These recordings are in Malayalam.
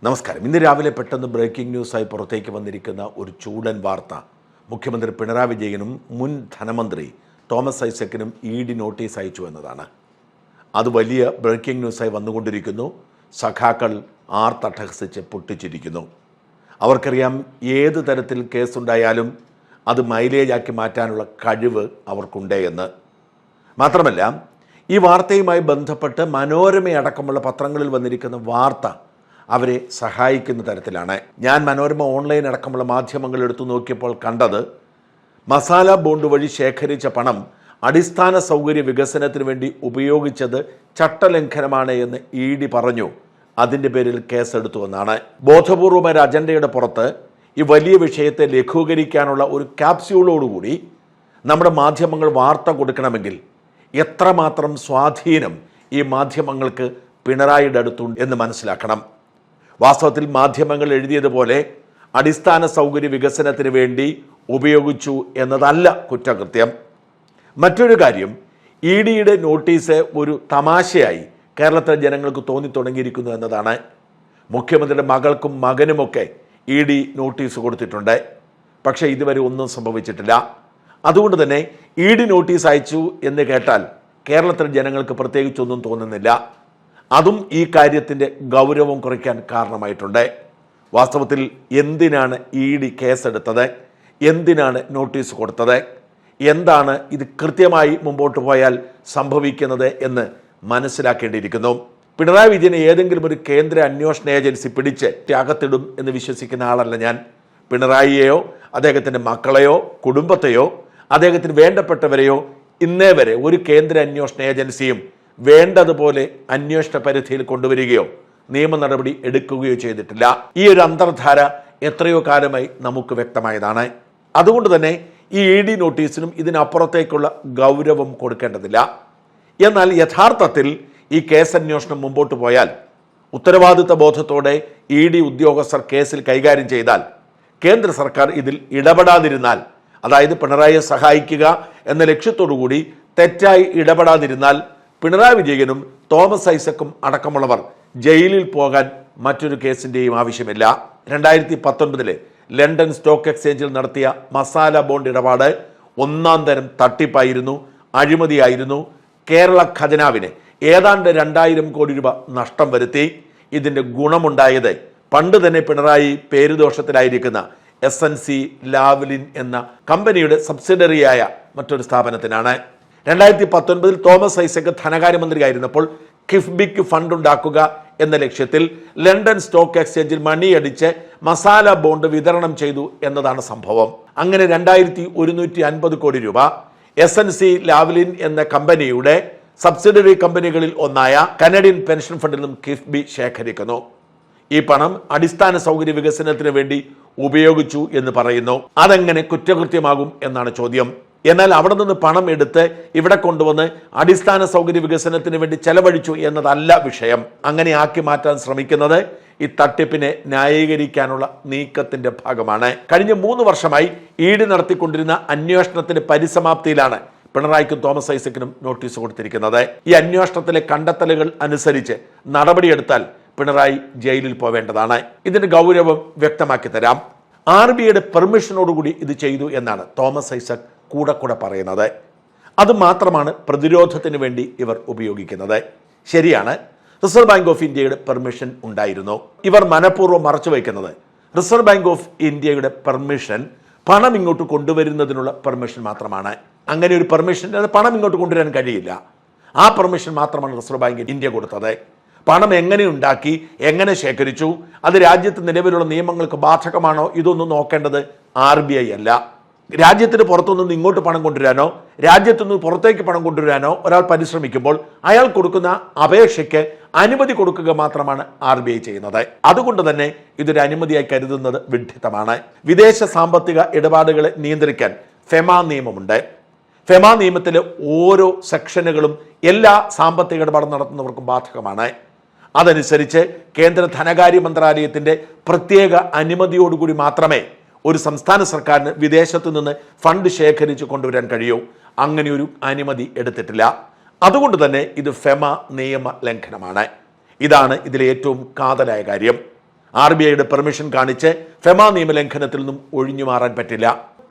നമസ്കാരം. ഇന്ന് രാവിലെ പെട്ടെന്ന് ബ്രേക്കിംഗ് ന്യൂസായി പുറത്തേക്ക് വന്നിരിക്കുന്ന ഒരു ചൂടൻ വാർത്ത മുഖ്യമന്ത്രി പിണറായി വിജയനും മുൻ ധനമന്ത്രി തോമസ് ഐസക്കിനും ഇഡി നോട്ടീസ് അയച്ചു എന്നതാണ്. അത് വലിയ ബ്രേക്കിംഗ് ന്യൂസായി വന്നുകൊണ്ടിരിക്കുന്നു. സഖാക്കൾ ആർത്തട്ടഹസിച്ച് പൊട്ടിച്ചിരിക്കുന്നു. അവർക്കറിയാം ഏത് തരത്തിൽ കേസുണ്ടായാലും അത് മൈലേജാക്കി മാറ്റാനുള്ള കഴിവ് അവർക്കുണ്ട് എന്ന്. മാത്രമല്ല, ഈ വാർത്തയുമായി ബന്ധപ്പെട്ട് മനോരമയടക്കമുള്ള പത്രങ്ങളിൽ വന്നിരിക്കുന്ന വാർത്ത അവരെ സഹായിക്കുന്ന തരത്തിലാണ്. ഞാൻ മനോരമ ഓൺലൈൻ അടക്കമുള്ള മാധ്യമങ്ങൾ എടുത്തു നോക്കിയപ്പോൾ കണ്ടത്, മസാല ബോണ്ട് വഴി ശേഖരിച്ച പണം അടിസ്ഥാന സൗകര്യ വികസനത്തിന് വേണ്ടി ഉപയോഗിച്ചത് ചട്ടലംഘനമാണ് എന്ന് ഇഡി പറഞ്ഞു. അതിൻ്റെ പേരിൽ കേസെടുത്തുവെന്നാണ്. ബോധപൂർവമായ ഒരു അജണ്ടയുടെ പുറത്ത് ഈ വലിയ വിഷയത്തെ ലഘൂകരിക്കാനുള്ള ഒരു ക്യാപ്സ്യൂളോടുകൂടി നമ്മുടെ മാധ്യമങ്ങൾ വാർത്ത കൊടുക്കണമെങ്കിൽ എത്രമാത്രം സ്വാധീനം ഈ മാധ്യമങ്ങൾക്ക് പിണറായിയുടെ അടുത്തുണ്ട് എന്ന് മനസ്സിലാക്കണം. വാസ്തവത്തിൽ മാധ്യമങ്ങൾ എഴുതിയതുപോലെ അടിസ്ഥാന സൗകര്യ വികസനത്തിന് വേണ്ടി ഉപയോഗിച്ചു എന്നതല്ല കുറ്റകൃത്യം. മറ്റൊരു കാര്യം, ഇഡിയുടെ നോട്ടീസ് ഒരു തമാശയായി കേരളത്തിലെ ജനങ്ങൾക്ക് തോന്നിത്തുടങ്ങിയിരിക്കുന്നു എന്നതാണ്. മുഖ്യമന്ത്രിയുടെ മകൾക്കും മകനുമൊക്കെ ഇഡി നോട്ടീസ് കൊടുത്തിട്ടുണ്ട്. പക്ഷേ ഇതുവരെ ഒന്നും സംഭവിച്ചിട്ടില്ല. അതുകൊണ്ട് തന്നെ ഇഡി നോട്ടീസ് അയച്ചു എന്ന് കേട്ടാൽ കേരളത്തിലെ ജനങ്ങൾക്ക് പ്രത്യേകിച്ചൊന്നും തോന്നുന്നില്ല. അതും ഈ കാര്യത്തിൻ്റെ ഗൗരവം കുറയ്ക്കാൻ കാരണമായിട്ടുണ്ട്. വാസ്തവത്തിൽ എന്തിനാണ് ഇഡി കേസെടുത്തത്, എന്തിനാണ് നോട്ടീസ് കൊടുത്തത്, എന്താണ് ഇത് കൃത്യമായി മുമ്പോട്ട് പോയാൽ സംഭവിക്കുന്നത് എന്ന് മനസ്സിലാക്കേണ്ടിയിരിക്കുന്നു. പിണറായി വിജയനെ ഏതെങ്കിലും ഒരു കേന്ദ്ര അന്വേഷണ ഏജൻസി പിടിച്ച് അകത്തിടും എന്ന് വിശ്വസിക്കുന്ന ആളല്ല ഞാൻ. പിണറായിയെയോ അദ്ദേഹത്തിൻ്റെ മക്കളെയോ കുടുംബത്തെയോ അദ്ദേഹത്തിന് വേണ്ടപ്പെട്ടവരെയോ ഇന്നേ വരെ ഒരു കേന്ദ്ര അന്വേഷണ ഏജൻസിയും വേണ്ടതുപോലെ അന്വേഷണ പരിധിയിൽ കൊണ്ടുവരികയോ നിയമ നടപടി എടുക്കുകയോ ചെയ്തിട്ടില്ല. ഈ ഒരു അന്തർധാര എത്രയോ കാലമായി നമുക്ക് വ്യക്തമായതാണ്. അതുകൊണ്ട് തന്നെ ഈ ഇഡി നോട്ടീസിനും ഇതിനപ്പുറത്തേക്കുള്ള ഗൗരവം കൊടുക്കേണ്ടതില്ല. എന്നാൽ യഥാർത്ഥത്തിൽ ഈ കേസന്വേഷണം മുമ്പോട്ട് പോയാൽ, ഉത്തരവാദിത്ത ബോധത്തോടെ ഇഡി ഉദ്യോഗസ്ഥർ കേസിൽ കൈകാര്യം ചെയ്താൽ, കേന്ദ്ര സർക്കാർ ഇതിൽ ഇടപെടാതിരുന്നാൽ, അതായത് പിണറായിയെ സഹായിക്കുക എന്ന ലക്ഷ്യത്തോടുകൂടി തെറ്റായി ഇടപെടാതിരുന്നാൽ പിണറായി വിജയനും തോമസ് ഐസക്കും അടക്കമുള്ളവർ ജയിലിൽ പോകാൻ മറ്റൊരു കേസിൻ്റെയും ആവശ്യമില്ല. 2019 ലണ്ടൻ സ്റ്റോക്ക് എക്സ്ചേഞ്ചിൽ നടത്തിയ മസാല ബോണ്ട് ഇടപാട് ഒന്നാം തരം തട്ടിപ്പായിരുന്നു, അഴിമതിയായിരുന്നു. കേരള ഖജനാവിന് ഏതാണ്ട് 2000 കോടി രൂപ നഷ്ടം വരുത്തി. ഇതിൻ്റെ ഗുണമുണ്ടായത് പണ്ട് തന്നെ പിണറായി പേരുദോഷത്തിലായിരിക്കുന്ന SNC ലാവ്ലിൻ എന്ന കമ്പനിയുടെ സബ്സിഡറിയായ മറ്റൊരു സ്ഥാപനത്തിനാണ്. 2019 തോമസ് ഐസക് ധനകാര്യമന്ത്രിയായിരുന്നപ്പോൾ കിഫ്ബിക്ക് ഫണ്ട് ഉണ്ടാക്കുക എന്ന ലക്ഷ്യത്തിൽ ലണ്ടൻ സ്റ്റോക്ക് എക്സ്ചേഞ്ചിൽ മണിയടിച്ച് മസാല ബോണ്ട് വിതരണം ചെയ്തു എന്നതാണ് സംഭവം. അങ്ങനെ 2150 കോടി രൂപ SNC ലാവ്ലിൻ എന്ന കമ്പനിയുടെ സബ്സിഡറി കമ്പനികളിൽ ഒന്നായ കനഡിയൻ പെൻഷൻ ഫണ്ടിൽ നിന്നും കിഫ്ബി ശേഖരിക്കുന്നു. ഈ പണം അടിസ്ഥാന സൗകര്യ വികസനത്തിന് വേണ്ടി ഉപയോഗിച്ചു എന്ന് പറയുന്നു. അതെങ്ങനെ കുറ്റകൃത്യമാകും എന്നാണ് ചോദ്യം. എന്നാൽ അവിടെ നിന്ന് പണം എടുത്ത് ഇവിടെ കൊണ്ടുവന്ന് അടിസ്ഥാന സൗകര്യ വികസനത്തിന് വേണ്ടി ചെലവഴിച്ചു എന്നതല്ല വിഷയം. അങ്ങനെ ആക്കി മാറ്റാൻ ശ്രമിക്കുന്നത് ഈ തട്ടിപ്പിനെ ന്യായീകരിക്കാനുള്ള നീക്കത്തിന്റെ ഭാഗമാണ്. കഴിഞ്ഞ 3 വർഷമായി ഇഡി നടത്തിക്കൊണ്ടിരുന്ന അന്വേഷണത്തിന്റെ പരിസമാപ്തിയിലാണ് പിണറായിക്കും തോമസ് ഐസക്കിനും നോട്ടീസ് കൊടുത്തിരിക്കുന്നത്. ഈ അന്വേഷണത്തിലെ കണ്ടെത്തലുകൾ അനുസരിച്ച് നടപടിയെടുത്താൽ പിണറായി ജയിലിൽ പോവേണ്ടതാണ്. ഇതിന്റെ ഗൗരവം വ്യക്തമാക്കി തരാം. RBIയുടെ പെർമിഷനോടുകൂടി ഇത് ചെയ്തു എന്നാണ് തോമസ് ഐസക് കൂടെ പറയുന്നത്. അത് മാത്രമാണ് പ്രതിരോധത്തിന് വേണ്ടി ഇവർ ഉപയോഗിക്കുന്നത്. ശരിയാണ്, റിസർവ് ബാങ്ക് ഓഫ് ഇന്ത്യയുടെ പെർമിഷൻ ഉണ്ടായിരുന്നു. ഇവർ മനഃപൂർവ്വം മറച്ചു വയ്ക്കുന്നത് റിസർവ് ബാങ്ക് ഓഫ് ഇന്ത്യയുടെ പെർമിഷൻ പണം ഇങ്ങോട്ട് കൊണ്ടുവരുന്നതിനുള്ള പെർമിഷൻ മാത്രമാണ്. അങ്ങനെ ഒരു പെർമിഷൻ, അത് പണം ഇങ്ങോട്ട് കൊണ്ടുവരാൻ കഴിയില്ല. ആ പെർമിഷൻ മാത്രമാണ് റിസർവ് ബാങ്ക് ഇന്ത്യ കൊടുത്തത്. പണം എങ്ങനെ ഉണ്ടാക്കി, എങ്ങനെ ശേഖരിച്ചു, അത് രാജ്യത്ത് നിലവിലുള്ള നിയമങ്ങൾക്ക് ബാധകമാണോ, ഇതൊന്നും നോക്കേണ്ടത് RBI അല്ല. രാജ്യത്തിന് പുറത്തുനിന്ന് ഇങ്ങോട്ട് പണം കൊണ്ടുവരാനോ രാജ്യത്തുനിന്ന് പുറത്തേക്ക് പണം കൊണ്ടുവരാനോ ഒരാൾ പരിശ്രമിക്കുമ്പോൾ അയാൾ കൊടുക്കുന്ന അപേക്ഷയ്ക്ക് അനുമതി കൊടുക്കുക മാത്രമാണ് RBI ചെയ്യുന്നത്. അതുകൊണ്ട് തന്നെ ഇതൊരു അനുമതിയായി കരുതുന്നത് വിഡ്ഢിത്തമാണ്. വിദേശ സാമ്പത്തിക ഇടപാടുകളെ നിയന്ത്രിക്കാൻ ഫെമ നിയമമുണ്ട്. ഫെമ നിയമത്തിലെ ഓരോ സെക്ഷനുകളും എല്ലാ സാമ്പത്തിക ഇടപാടും നടത്തുന്നവർക്കും ബാധകമാണ്. അതനുസരിച്ച് കേന്ദ്ര ധനകാര്യ മന്ത്രാലയത്തിന്റെ പ്രത്യേക അനുമതിയോടുകൂടി മാത്രമേ ഒരു സംസ്ഥാന സർക്കാരിന് വിദേശത്തു നിന്ന് ഫണ്ട് ശേഖരിച്ച് കൊണ്ടുവരാൻ കഴിയൂ. അങ്ങനെ ഒരു അനുമതി എടുത്തിട്ടില്ല. അതുകൊണ്ട് തന്നെ ഇത് ഫെമ നിയമ ലംഘനമാണ്. ഇതാണ് ഇതിലെ ഏറ്റവും കാതലായ കാര്യം. RBIയുടെ പെർമിഷൻ കാണിച്ച് ഫെമ നിയമലംഘനത്തിൽ നിന്നും ഒഴിഞ്ഞു മാറാൻ പറ്റില്ല.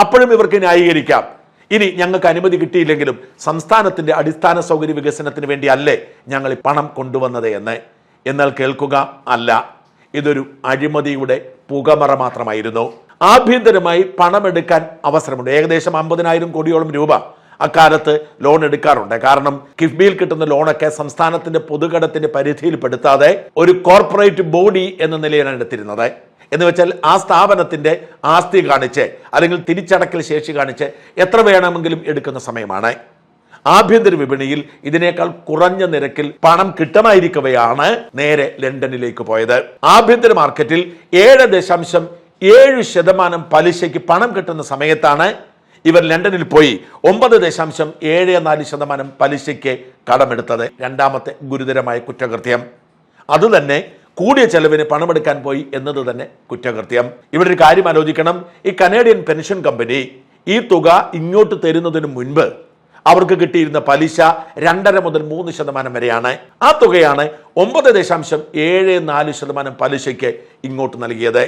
അപ്പോഴും ഇവർക്ക് ന്യായീകരിക്കാം, ഇനി ഞങ്ങൾക്ക് അനുമതി കിട്ടിയില്ലെങ്കിലും സംസ്ഥാനത്തിന്റെ അടിസ്ഥാന സൗകര്യ വികസനത്തിന് വേണ്ടി അല്ലേ ഞങ്ങൾ ഈ പണം കൊണ്ടുവന്നത് എന്ന്. എന്നാൽ കേൾക്കുക, അല്ല, ഇതൊരു അഴിമതിയുടെ പുകമറ മാത്രമായിരുന്നു. ആഭ്യന്തരമായി പണമെടുക്കാൻ അവസരമുണ്ട്. ഏകദേശം 50,000 കോടിയോളം രൂപ അക്കാലത്ത് ലോൺ എടുക്കാറുണ്ട്. കാരണം കിഫ്ബിയിൽ കിട്ടുന്ന ലോണൊക്കെ സംസ്ഥാനത്തിന്റെ പൊതുകടത്തിന്റെ പരിധിയിൽപ്പെടുത്താതെ ഒരു കോർപ്പറേറ്റ് ബോഡി എന്ന നിലയിലാണ് എടുത്തിരുന്നത്. എന്ന് വെച്ചാൽ ആ സ്ഥാപനത്തിന്റെ ആസ്തി കാണിച്ച് അല്ലെങ്കിൽ തിരിച്ചടക്കൽ ശേഷി കാണിച്ച് എത്ര വേണമെങ്കിലും എടുക്കുന്ന സമയമാണ്. ആഭ്യന്തര വിപണിയിൽ ഇതിനേക്കാൾ കുറഞ്ഞ നിരക്കിൽ പണം കിട്ടുമായിരിക്കവെയാണ് നേരെ ലണ്ടനിലേക്ക് പോയത്. ആഭ്യന്തര മാർക്കറ്റിൽ 7.7% പലിശയ്ക്ക് പണം കിട്ടുന്ന സമയത്താണ് ഇവർ ലണ്ടനിൽ പോയി 9.74% പലിശയ്ക്ക് കടമെടുത്തത്. രണ്ടാമത്തെ ഗുരുതരമായ കുറ്റകൃത്യം. അതുതന്നെ കൂടിയ ചെലവിന് പണമെടുക്കാൻ പോയി എന്നത് തന്നെ കുറ്റകൃത്യം. ഇവിടെ ഒരു കാര്യം ആലോചിക്കണം. ഈ കനേഡിയൻ പെൻഷൻ കമ്പനി ഈ തുക ഇങ്ങോട്ട് തരുന്നതിന് മുൻപ് അവർക്ക് കിട്ടിയിരുന്ന പലിശ 2.5 മുതൽ 3% വരെയാണ്. ആ തുകയാണ് 9.74% പലിശയ്ക്ക് ഇങ്ങോട്ട് നൽകിയത്.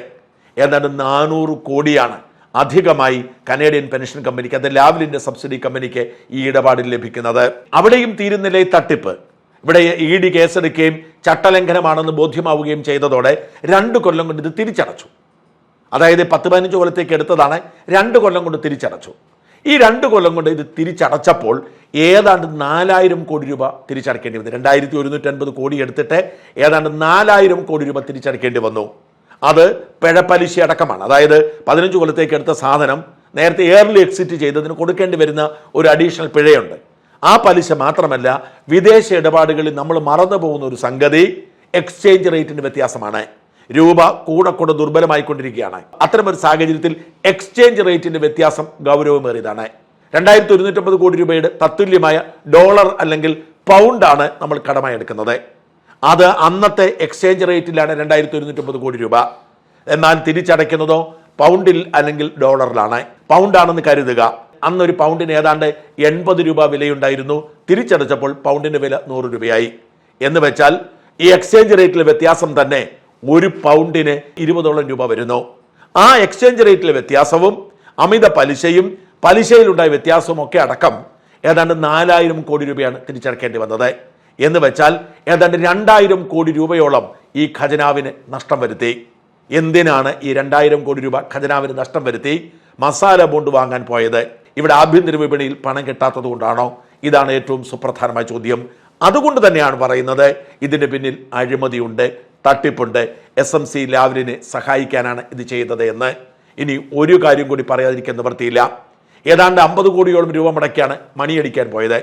ഏതാണ്ട് 400 കോടിയാണ് അധികമായി കനേഡിയൻ പെൻഷൻ കമ്പനിക്ക്, അത് ലാവ്ലിന്റെ സബ്സിഡി കമ്പനിക്ക് ഈ ഇടപാടിൽ ലഭിക്കുന്നത്. അവിടെയും തീരുന്നില്ല ഈ തട്ടിപ്പ്. ഇവിടെ ED കേസെടുക്കുകയും ചട്ടലംഘനമാണെന്ന് ബോധ്യമാവുകയും ചെയ്തതോടെ 2 കൊല്ലം കൊണ്ട് ഇത് തിരിച്ചടച്ചു. അതായത് 10-15 കൊല്ലത്തേക്ക് എടുത്തതാണ്, 2 കൊല്ലം കൊണ്ട് തിരിച്ചടച്ചു. ഈ 2 കൊല്ലം കൊണ്ട് ഇത് തിരിച്ചടച്ചപ്പോൾ ഏതാണ്ട് 4,000 കോടി രൂപ തിരിച്ചടക്കേണ്ടി വന്നു. 2,150 കോടി എടുത്തിട്ട് ഏതാണ്ട് 4,000 കോടി രൂപ തിരിച്ചടക്കേണ്ടി വന്നു. അത് പിഴപ്പലിശ അടക്കമാണ്. അതായത് 15 കൊല്ലത്തേക്ക് എടുത്ത സാധനം നേരത്തെ ഏർലി എക്സിറ്റ് ചെയ്തതിന് കൊടുക്കേണ്ടി വരുന്ന ഒരു അഡീഷണൽ പിഴയുണ്ട്. ആ പലിശ മാത്രമല്ല, വിദേശ ഇടപാടുകളിൽ നമ്മൾ മറന്നു പോകുന്ന ഒരു സംഗതി എക്സ്ചേഞ്ച് റേറ്റിന്റെ വ്യത്യാസമാണ്. രൂപ കൂടെ ദുർബലമായിക്കൊണ്ടിരിക്കുകയാണ്. അത്തരമൊരു സാഹചര്യത്തിൽ എക്സ്ചേഞ്ച് റേറ്റിന്റെ വ്യത്യാസം ഗൗരവമേറിയതാണ്. 2,150 കോടി രൂപയുടെ തത്തുല്യമായ ഡോളർ അല്ലെങ്കിൽ പൗണ്ടാണ് നമ്മൾ കടമായി എടുക്കുന്നത്. അത് അന്നത്തെ എക്സ്ചേഞ്ച് റേറ്റിലാണ് 2,150 കോടി രൂപ. എന്നാൽ തിരിച്ചടയ്ക്കുന്നതോ പൗണ്ടിൽ അല്ലെങ്കിൽ ഡോളറിലാണ്. പൗണ്ടാണെന്ന് കരുതുക. അന്നൊരു പൗണ്ടിന് ഏതാണ്ട് 80 രൂപ വിലയുണ്ടായിരുന്നു. തിരിച്ചടച്ചപ്പോൾ പൗണ്ടിന്റെ വില 100 രൂപയായി. എന്ന് വെച്ചാൽ ഈ എക്സ്ചേഞ്ച് റേറ്റിലെ വ്യത്യാസം തന്നെ ഒരു പൗണ്ടിന് 20 രൂപ വരുന്നു. ആ എക്സ്ചേഞ്ച് റേറ്റിലെ വ്യത്യാസവും അമിത പലിശയും പലിശയിലുണ്ടായ വ്യത്യാസവും ഒക്കെ അടക്കം ഏതാണ്ട് 4,000 കോടി രൂപയാണ് തിരിച്ചടക്കേണ്ടി വന്നത്. എന്ന് വെച്ചാൽ ഏതാണ്ട് 2,000 കോടി രൂപയോളം ഈ ഖജനാവിന് നഷ്ടം വരുത്തി. എന്തിനാണ് ഈ 2,000 കോടി രൂപ ഖജനാവിന് നഷ്ടം വരുത്തി? മസാല ബോണ്ട് വാങ്ങാൻ പോയത് ഇവിടെ ആഭ്യന്തര വിപണിയിൽ പണം കിട്ടാത്തത് കൊണ്ടാണോ? ഇതാണ് ഏറ്റവും സുപ്രധാനമായ ചോദ്യം. അതുകൊണ്ട് തന്നെയാണ് പറയുന്നത് ഇതിന്റെ പിന്നിൽ അഴിമതിയുണ്ട്, തട്ടിപ്പുണ്ട്. SMC ലാവ്ലിനെ സഹായിക്കാനാണ് ഇത് ചെയ്തത് എന്ന്. ഇനി ഒരു കാര്യം കൂടി പറയാതിരിക്കാൻ നിവൃത്തിയില്ല. ഏതാണ്ട് 50 കോടിയോളം രൂപ മുടക്കിയാണ് മണിയടിക്കാൻ പോയത്.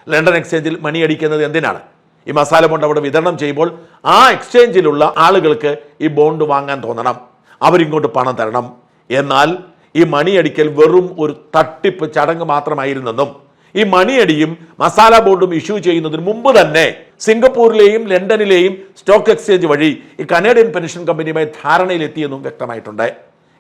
ലണ്ടൻ എക്സ്ചേഞ്ചിൽ മണിയടിക്കുന്നത് എന്തിനാണ്? ഈ മസാല ബോണ്ട് അവിടെ വിതരണം ചെയ്യുമ്പോൾ ആ എക്സ്ചേഞ്ചിലുള്ള ആളുകൾക്ക് ഈ ബോണ്ട് വാങ്ങാൻ തോന്നണം, അവരിങ്ങോട്ട് പണം തരണം. എന്നാൽ ഈ മണിയടിക്കൽ വെറും ഒരു തട്ടിപ്പ് ചടങ്ങ് മാത്രമായിരുന്നെന്നും ഈ മണിയടിയും മസാല ബോണ്ടും ഇഷ്യൂ ചെയ്യുന്നതിന് മുമ്പ് തന്നെ സിംഗപ്പൂരിലെയും ലണ്ടനിലെയും സ്റ്റോക്ക് എക്സ്ചേഞ്ച് വഴി ഈ കനേഡിയൻ പെൻഷൻ കമ്പനിയുമായി ധാരണയിലെത്തിയെന്നും വ്യക്തമായിട്ടുണ്ട്.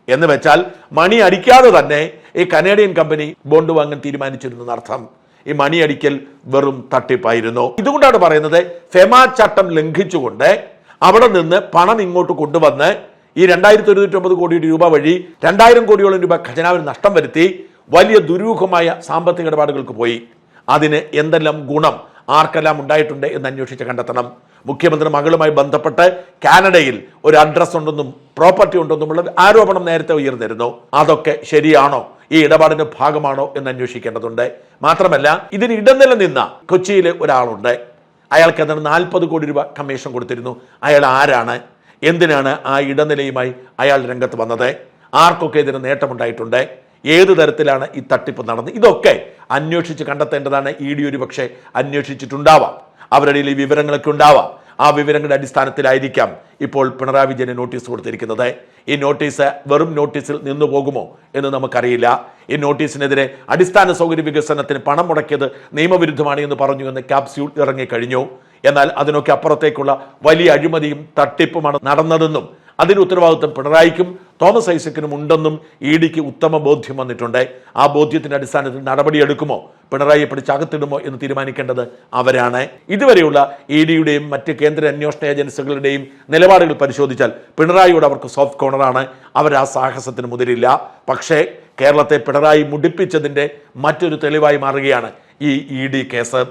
എന്ന് വെച്ചാൽ മണി അടിക്കാതെ തന്നെ ഈ കനേഡിയൻ കമ്പനി ബോണ്ട് വാങ്ങാൻ തീരുമാനിച്ചിരുന്നർത്ഥം. ഈ മണിയടിക്കൽ വെറും തട്ടിപ്പായിരുന്നു. ഇതുകൊണ്ടാണ് പറയുന്നത് ഫെമ ചട്ടം ലംഘിച്ചുകൊണ്ട് അവിടെ നിന്ന് പണം ഇങ്ങോട്ട് കൊണ്ടുവന്ന് ഈ 2,150 കോടി രൂപ വഴി 2,000 കോടിയോളം രൂപ ഖജനാവിന് നഷ്ടം വരുത്തി വലിയ ദുരൂഹമായ സാമ്പത്തിക ഇടപാടുകൾക്ക് പോയി. അതിന് എന്തെല്ലാം ഗുണം ആർക്കെല്ലാം ഉണ്ടായിട്ടുണ്ട് എന്ന് അന്വേഷിച്ച് കണ്ടെത്തണം. മുഖ്യമന്ത്രി മകളുമായി ബന്ധപ്പെട്ട് കാനഡയിൽ ഒരു അഡ്രസ് ഉണ്ടെന്നും പ്രോപ്പർട്ടി ഉണ്ടെന്നുമുള്ള ആരോപണം നേരത്തെ ഉയർന്നിരുന്നു. അതൊക്കെ ശരിയാണോ? ഈ ഇടപാടിന്റെ ഭാഗമാണോ എന്ന് അന്വേഷിക്കേണ്ടതുണ്ട്. മാത്രമല്ല ഇതിന് ഇടനില നിന്ന കൊച്ചിയിലെ ഒരാളുണ്ട്. അയാൾക്ക് എന്താണ് 40 കോടി രൂപ കമ്മീഷൻ കൊടുത്തിരുന്നു. അയാൾ ആരാണ്? എന്തിനാണ് ആ ഇടനിലയുമായി അയാൾ രംഗത്ത് വന്നത്? ആർക്കൊക്കെ ഇതിന് നേട്ടമുണ്ടായിട്ടുണ്ട്? ഏത് തരത്തിലാണ് ഈ തട്ടിപ്പ് നടന്നത്? ഇതൊക്കെ അന്വേഷിച്ച് കണ്ടെത്തേണ്ടതാണ്. ED ഒരു പക്ഷേ അന്വേഷിച്ചിട്ടുണ്ടാവാം. അവരുടെ ഈ വിവരങ്ങളൊക്കെ ഉണ്ടാവാം. ആ വിവരങ്ങളുടെ അടിസ്ഥാനത്തിലായിരിക്കാം ഇപ്പോൾ പിണറായി വിജയന് നോട്ടീസ് കൊടുത്തിരിക്കുന്നത്. ഈ നോട്ടീസ് വെറും നോട്ടീസിൽ നിന്നു പോകുമോ എന്ന് നമുക്കറിയില്ല. ഈ നോട്ടീസിനെതിരെ അടിസ്ഥാന സൗകര്യ വികസനത്തിന് പണം മുടക്കിയത് നിയമവിരുദ്ധമാണ് എന്ന് പറഞ്ഞു എന്ന് ക്യാപ്സ്യൂൾ ഇറങ്ങിക്കഴിഞ്ഞു. എന്നാൽ അതിനൊക്കെ അപ്പുറത്തേക്കുള്ള വലിയ അഴിമതിയും തട്ടിപ്പുമാണ് നടന്നതെന്നും അതിന് ഉത്തരവാദിത്വം പിണറായിക്കും തോമസ് ഐസക്കിനും ഉണ്ടെന്നും ഇ ഡിക്ക് ഉത്തമ ബോധ്യം വന്നിട്ടുണ്ട്. ആ ബോധ്യത്തിന്റെ അടിസ്ഥാനത്തിൽ നടപടിയെടുക്കുമോ, പിണറായിയെ പിടിച്ചകത്തിടുമോ എന്ന് തീരുമാനിക്കേണ്ടത് അവരാണ്. ഇതുവരെയുള്ള ഇ ഡിയുടെയും മറ്റ് കേന്ദ്ര അന്വേഷണ ഏജൻസികളുടെയും നിലപാടുകൾ പരിശോധിച്ചാൽ പിണറായിയോട് അവർക്ക് സോഫ്റ്റ് കോർണറാണ്. അവർ ആ സാഹസത്തിന് മുതിരില്ല. പക്ഷേ കേരളത്തെ പിണറായി മുടിപ്പിച്ചതിൻ്റെ മറ്റൊരു തെളിവായി മാറുകയാണ് ഈ ഇ ഡി കേസ്.